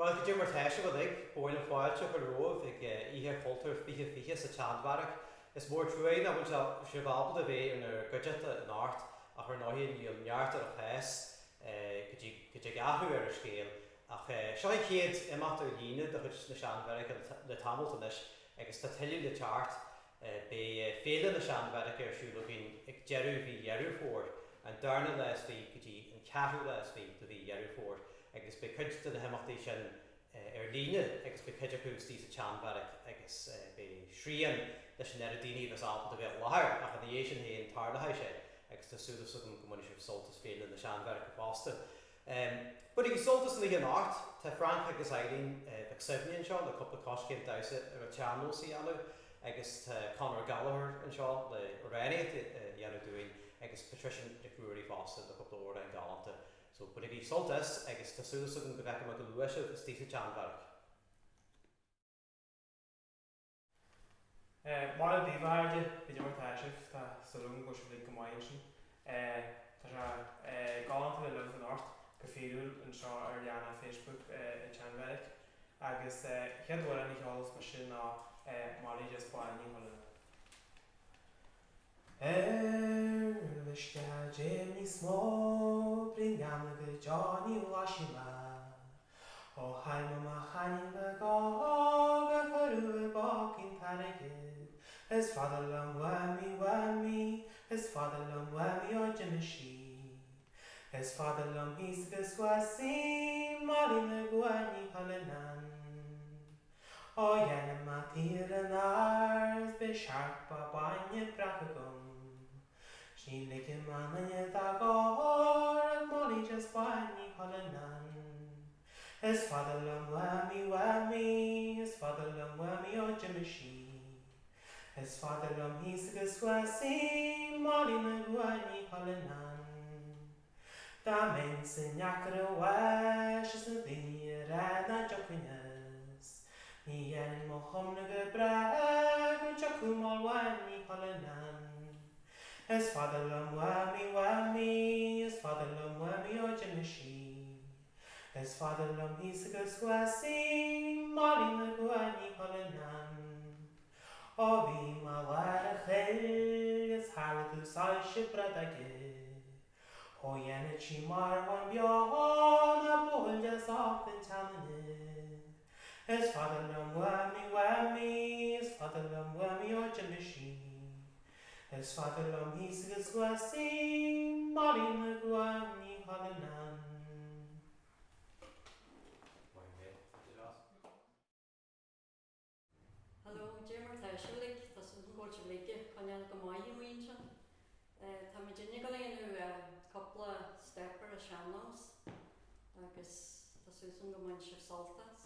Well, go dtí mar teise go ag bóil an fáilte go roimh ag ihe cultúr fiche sa teanmharach. Is mór trúin a bhfuil sé bhabal a bheith in goidete an áirt a chu náhíonn níl neart ar a chés go dtí gathú ar a scéal. Ach seo chéad imeachta ar líine do chuid na seanmharach le tamilta leis agus tá tuilú le teart be féile na seanmharach ar siúla bhín ag dearú bhí dhearú fór an darna leis bhí go dtí an ceathrú leis bhí do bhí dhearú fór. Agus be cuid na himachtaí sin ar líne agus be cuid acu tí sa teanmharach agus be srían leis an daoine bheits alpa do bheith láthir ach an dhé sin héon tarlathaid sé agus tá súlas go muine sibh soltas féile na seanmharach go fásta. But ag soltas na an áirt, tá Frank agus Ealaín ag sibhníonn seo le cúpla coscéim dasa ar a teanó sí ealú agus tá Conor Gallagher an seo le Ráine dhéanú dúin agus Patricia de Cruery fásta le cúpla óra an galanta. So, but ag soltas agus tá súlas go bheith go luaise is tí sa teanmharach. Mar a bhíomhaide bhí mar teisih tá solún go sibh go maiid sin. Tá sé galanta le an áirt go féúil an seo ar leanna Facebook in teanmharach agus cheadhfuil an cheolas mar sin ná marí just báinní hola. Vishka Jamie Small, bring down the Johnny Washima. Oh, hi, Mama, honey, the dog, a carew walking target. His father long whammy, his father long whammy, or Jimmy. His father long he's the swassi, Molly McGuani, Holanan. Oh, Yana Matir and ours, be sharp, Babanya, Bracagum. She lick him on the dagor, and Molly just buying Holanan. His father long whammy, his father long whammy, or Jimmy. His father long he's the swassi, Molly McGuani, Holanan. Da means in Yakara wash, is the dear and Jokinas. He and Mohammed brag, Jokumal whammy, Holanan. His father long whammy, his father long whammy, or Jimmy. His father long he's a swassi, Molly McGuani, Holanan. O be my wad his Harry to Sashi Bradagay. O Yanachi Mar one beyond a bull just off in Tammany. His father long whammy, his father long whammy, or Jimmy. His father long he's a swassi, Molly McGuani, Holanan. Hello, Jim Marteshulik, das ist ein kurzer Blick, kann ja noch mal hinwinschen. Haben wir Jenny gelegen, couple stepper a shannos, agus das ist ein Gemeinde Saltas.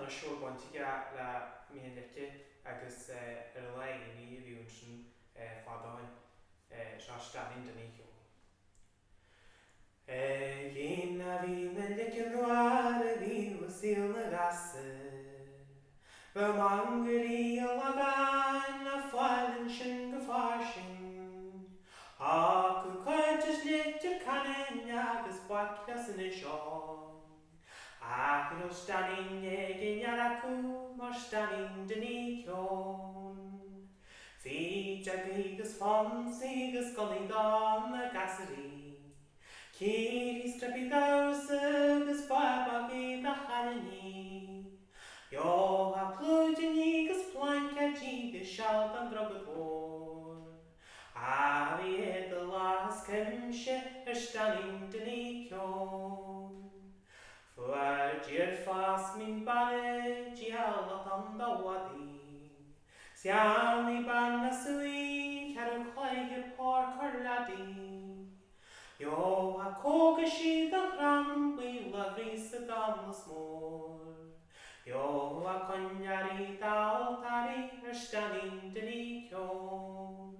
na siúr bontige le mion lice agus Ealaín í bhíonn sin fadáin se stanin den ío. Gyn a fi'n y licio noir a fi o syl na gasau Fy mangr i o lagan a ffael yn sy'n gyffarsin Ac y coedys licio canen agos bwaclas yn y sion Ac yn o stanin egin ar acw mor stanin dyn i cion Fi jagigos ffons igos golyn don y gasari Ciri strapidawr agus babag i ddechanni Jo a plwydyn i gys planc a gigys sialb am drogod bor A fi edl as cymse stanin dyn i cion Fwyr gyr ffas mi'n bare gialot am dawadi Sian i ban a swy cer yn chwaig por corladi Jo a cóga siad a ghram bhuaile rís a dámas mór Jo a conjarí dáiltarí stanin den í cion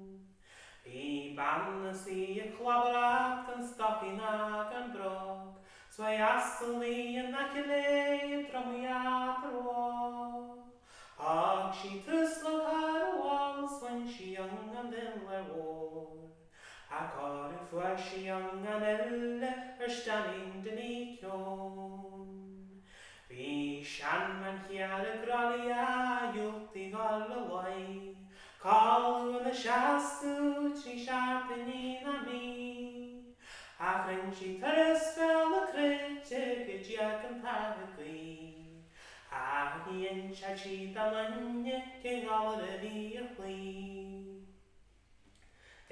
Bhí bannas í a chlabarach an stocin ag an brog Swai astal í an acilé dromiad ar wá Ag sí tuslog ar a wá swain sí an den le wór Ac ar y fwys young an elle stanin den i cion Fi sian man chiar y groli a ywlt i gol y loi Colw yn y siastw tri siart yn un a mi Ac ryn si tyrys fel y krytig y diag yn tagwy A hi yn siad si dalynnu cyn gol y fi y chwi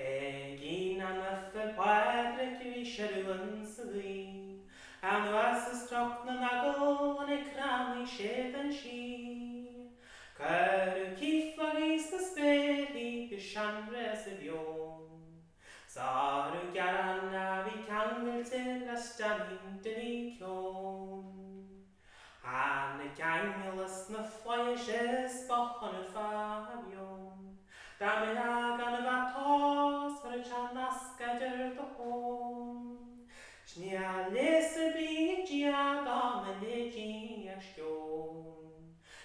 Egin an yffel Bheairic I siarw yn sydd An was y stroc na nagol yn ei cranu sydd yn si Cyr y ciflag is na speri gysianres y bion Sar y garan a fi cangl til a stanin dyn i cion An y gangl ys na ffoes ysboch yn y ffabion Dam ag an y fatos ar y chan asgad yr dy hon Sni a les yr byd giad am y legi a stion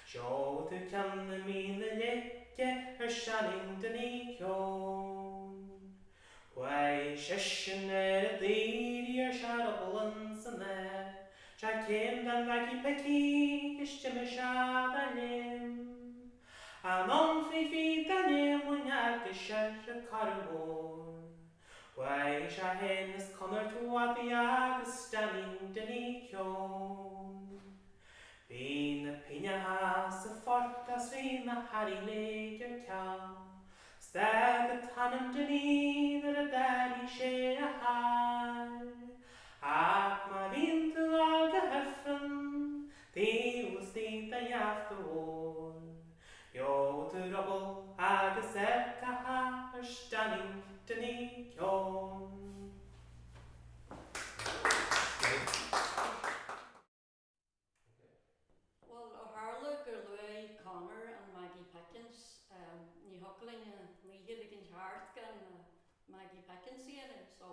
Sio dy can y min y lege stanin dyn i cion Wai sysyn y ddeiri siarobl yn syner Sia cem dan fagi peci ystim y siad a lim An onfri fi dan mwyn ag ysir y carmor Wai sia hen ys conor tŵadi ag stanin dyn i cion Fi'n y pinia has y ffortas fi'n a hari leger cael Steg y tanam dyn i ddyr y dari se a har Ac ma fi'n dwag y hyffryn Diws di da iaff dy wor Jo dy robl agos a ha stanin dyn i cion Well, O'Harla gur lui Connor and Maggie Pickens ní hoglainn líhiad ag an teart gan Maggie Pickens í so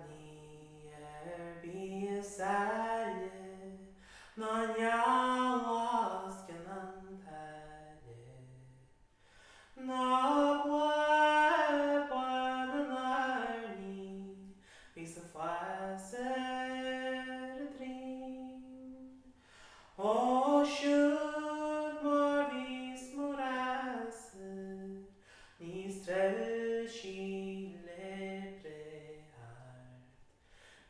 Ni bí saile na nealas gan taile na bwa na ni bí sa fáser drin o should mar vís morase ní strel sí lepre hart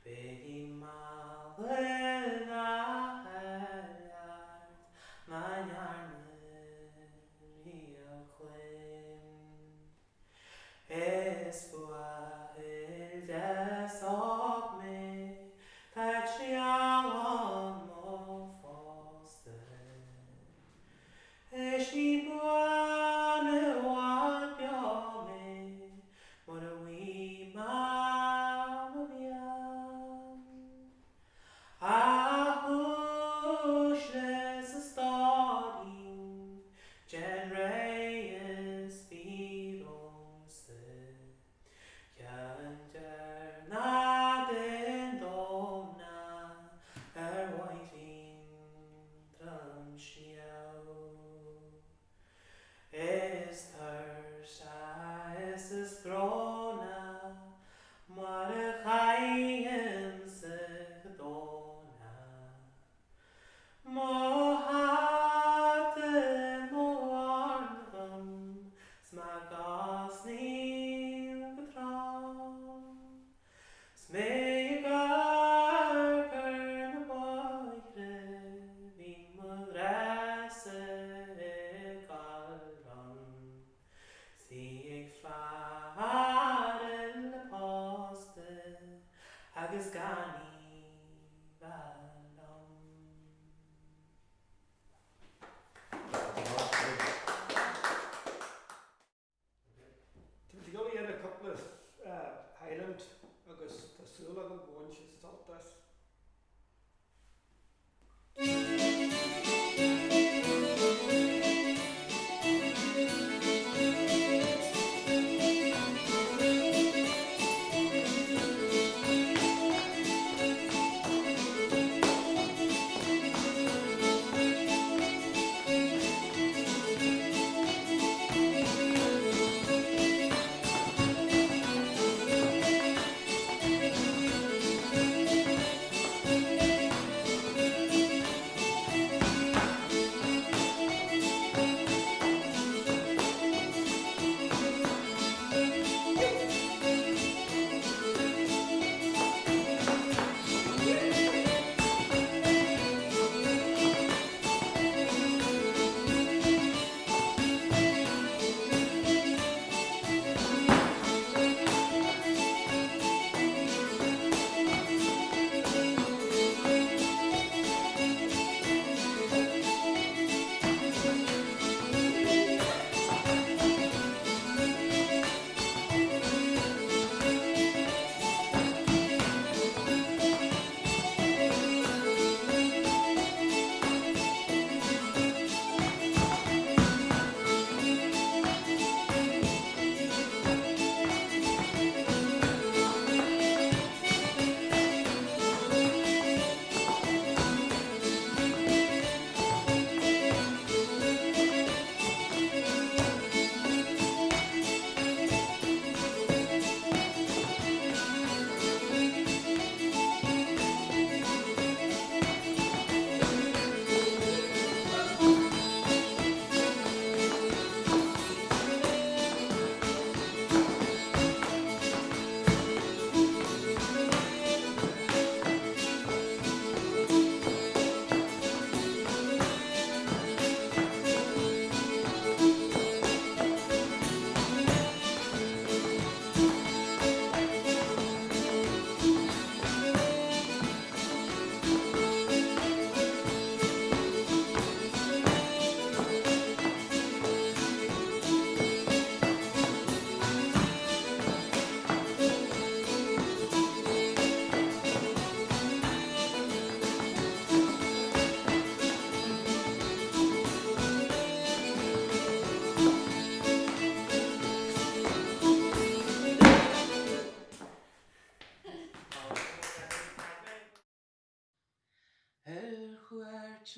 begin malen hart na jarne ria clem es bua el des of me tachialan mo foster es ni buone wat biome mor a wee mamma bian a hushles a starting genreis bidonse Kjander na den dona waiting drum shiao es thursa es grona mar a chaim se dona mo harte mo arnam smagas ni gatram smegar kern boire vin mudrase kalran Sieg faren le poste agus gani valom. Ti'n gael i a couple of Highland agus tSean ag an Buíochas saltas.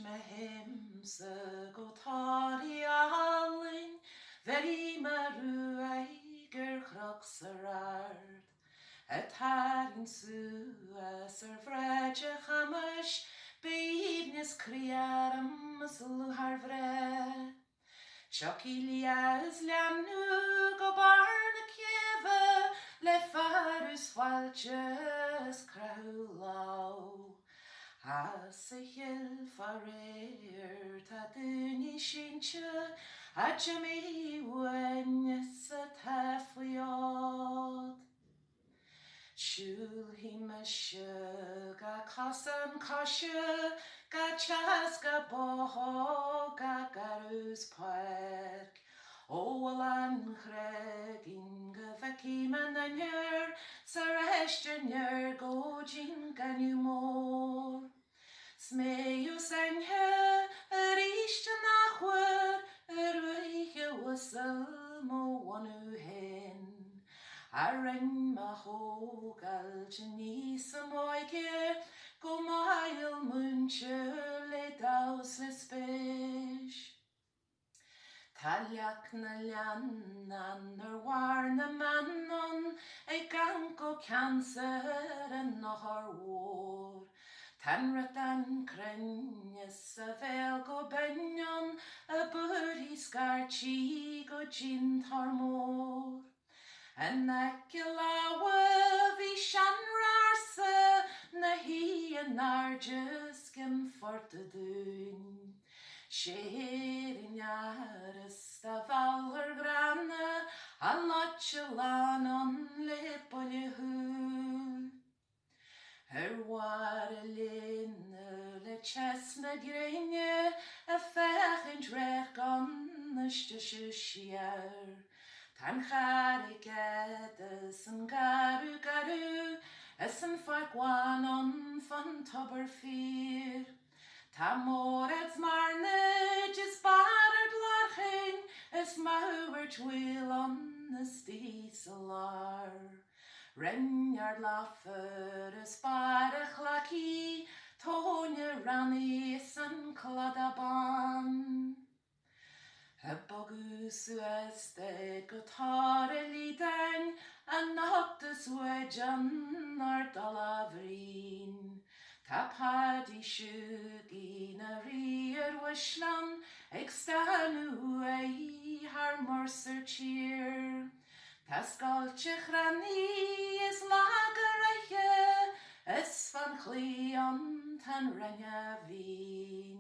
me himse go táí Ealaín, very marú eiger chrocs ard. Tarin suas vreide chamas, beivnis criaram sluhar vre. Chokilias lianu go barna kieve, le farus falches kraulau. As a hill farir ta duni shinche, a jami when yes a tafuyot. Shul himashe ga kasan kashe, ga chas ga boho ga garus park. Owalan Cregin gaveki mananyer, saraheshtenyer gojin ganumor. Smeus anhe, erishte nachwer, erweiche wissel mo wanu hen. Arren maho galcheni samoike, go mail munche le daus le spish. Taliak na lianan war na manon, ganko cancer and nahar war. Tanratan krenyes a vel go benyon, a birdie scarchi go gin tarmor. And nakilawa vi shanrarse, na he and narges gim fortedun. Sherin jares da valher grane, a lotchelan on lepoljehu. War linne le chesne greinje, a fechend rech on stische Tan charig edes yn garu garu, es yn fargwan on fan tober fyr. Ta moreds marnage is barred larchen, es mauer twil on the steeselar. Renyard laffer is barach laki, tonya ranis and cladaban. A bogus este gotare lidan, a noctus wedjan ar dalavrin. Ta paddy shugi na rier wishlan, extanu ei har mercer cheer. Ta skalche chrani is lagereiche, es van chlion tan renya vin.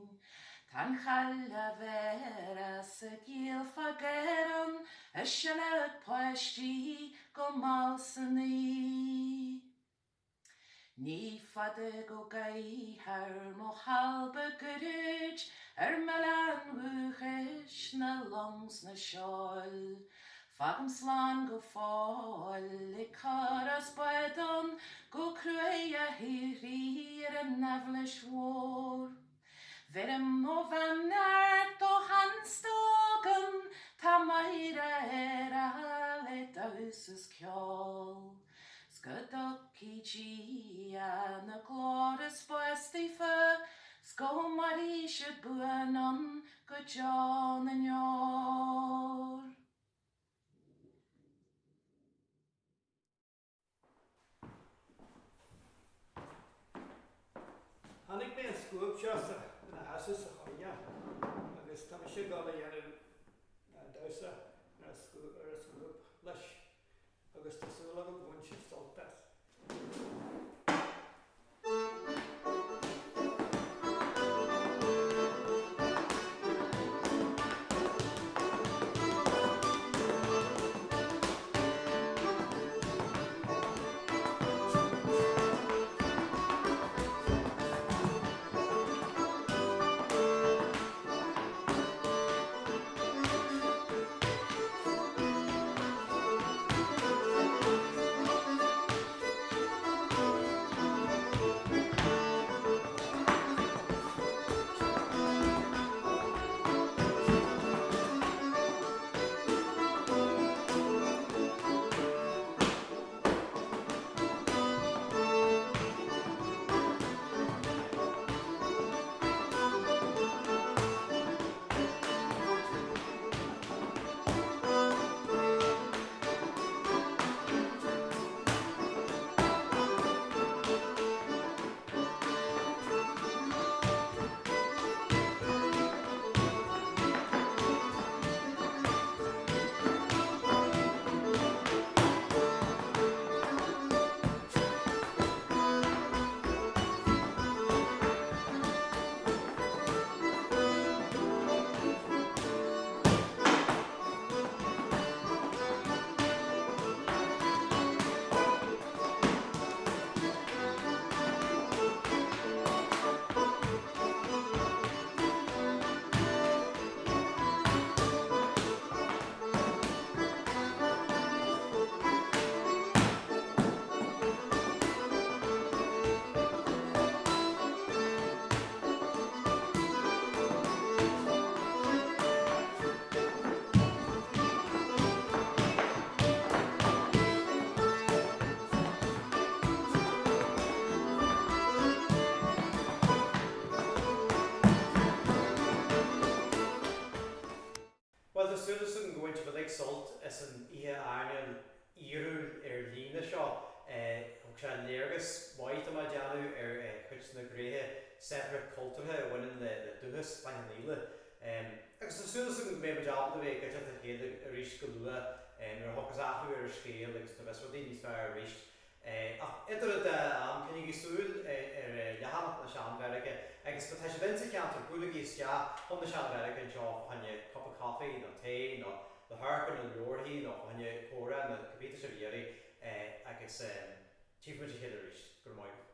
Tan challa vera se gil fageron, a shanad poeshti go malsani. Ní fada go gai har mo halbe gyrij, melan wuchish na longs na shol. Fagam slan go fall, I caras baedon, go crueia hirir a navlish war. Verem o vanart o handstogen, ta maira le dausus kjol. Skadokki gia na glóris boestifa, sko marisha buanon go John and yor. Hannig me yn sgwb yn y hasus y choia. Agus tam eisiau golau yn dawsa yn y sgwb lys. Agus taswylog yn gwns i stoltas. súlas an gúint bheith sult is an ihe airneal íriúil lína seo thug sé léargas mhaith am deanú chuid na gréthe separate cultúrthe bhaineann le dúchas bain líle. Agus an súlas an mé jobal a bheith gaiite a chéad a rís go lua ar thugus athú ar scéal agus na bheits rudaí níos fearr ar rís. Idir am cynnig I súil ar lehanach na Sean Bheiric agus ba tá sé bhainte ceantar búlaigh istea chun na Sean Bheiric an seo hanne cup of coffee nó té nó le harcan na leorthaí nó hanne córa na cobíta sé bhéirí agus tíomh muid a chéad a rís gur maiid.